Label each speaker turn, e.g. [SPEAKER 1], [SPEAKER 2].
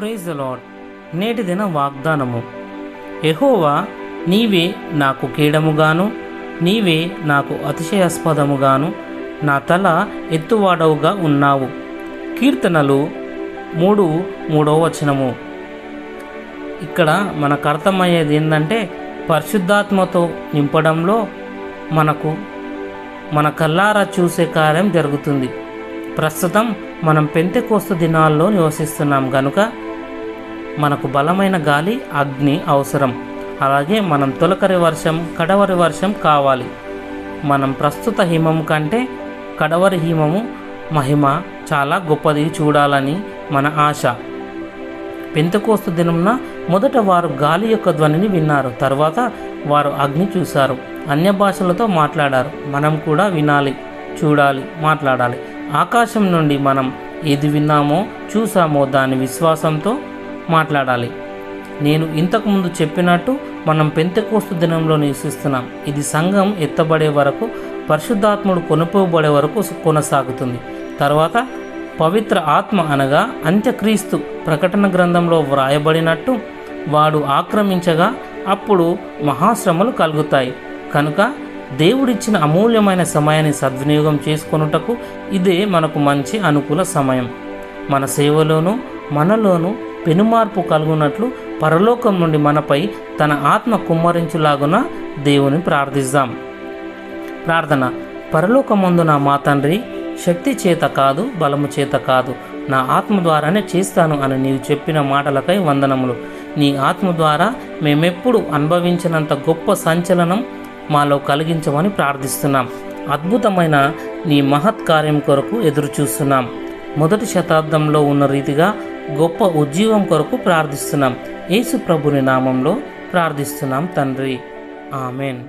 [SPEAKER 1] Praise the lord. నేటి దిన వాగ్దానము. యెహోవా, నీవే నాకు కీడముగాను, నీవే నాకు అతిశయాస్పదముగాను, నా తల ఎత్తువాడవుగా ఉన్నావు. కీర్తనలు 3:3 ఇక్కడ మనకు అర్థమయ్యేది ఏంటంటే, పరిశుద్ధాత్మతో నింపడంలో మన కల్లారా చూసే కార్యం జరుగుతుంది. ప్రస్తుతం మనం పెంతెకోస్తు దినాల్లో నివసిస్తున్నాం కనుక మనకు బలమైన గాలి, అగ్ని అవసరం. అలాగే మనం తొలకరి వర్షం, కడవరి వర్షం కావాలి. మనం ప్రస్తుత హిమము కంటే కడవరి హిమము మహిమ చాలా గొప్పది చూడాలని మన ఆశ. పెంతెకోస్తు దినమున మొదట వారు గాలి యొక్క ధ్వనిని విన్నారు, తర్వాత వారు అగ్ని చూశారు, అన్య భాషలతో మాట్లాడారు. మనం కూడా వినాలి, చూడాలి, మాట్లాడాలి. ఆకాశం నుండి మనం ఏది విన్నామో చూసామో దాని విశ్వాసంతో మాట్లాడాలి. నేను ఇంతకుముందు చెప్పినట్టు మనం పెంతెకోస్తు దినంలో నివసిస్తున్నాం. ఇది సంఘం ఎత్తబడే వరకు, పరిశుద్ధాత్ముడు కొనుపోబడే వరకు కొనసాగుతుంది. తర్వాత పవిత్ర ఆత్మ అనగా అంత్యక్రీస్తు ప్రకటన గ్రంథంలో వ్రాయబడినట్టు వాడు ఆక్రమించగా అప్పుడు మహాశ్రమలు కలుగుతాయి. కనుక దేవుడిచ్చిన అమూల్యమైన సమయాన్ని సద్వినియోగం చేసుకొనుటకు ఇదే మనకు మంచి అనుకూల సమయం. మన సేవలోనూ మనలోనూ పెనుమార్పు కలుగునట్లు పరలోకం నుండి మనపై తన ఆత్మ కుమ్మరించులాగున దేవుని ప్రార్థిద్దాం. ప్రార్థన. పరలోకమందున మా తండ్రి, శక్తి చేత కాదు, బలము చేత కాదు, నా ఆత్మ ద్వారానే చేస్తాను అని నీవు చెప్పిన మాటలకై వందనములు. నీ ఆత్మ ద్వారా మేమెప్పుడు అనుభవించినంత గొప్ప సంచలనం మాలో కలిగించమని ప్రార్థిస్తున్నాం. అద్భుతమైన నీ మహత్ కార్యం కొరకు ఎదురు చూస్తున్నాం. మొదటి శతాబ్దంలో ఉన్న రీతిగా గొప్ప ఉజ్జీవం కొరకు ప్రార్థిస్తున్నాం. యేసు ప్రభుని నామంలో ప్రార్థిస్తున్నాం తండ్రి. ఆమెన్.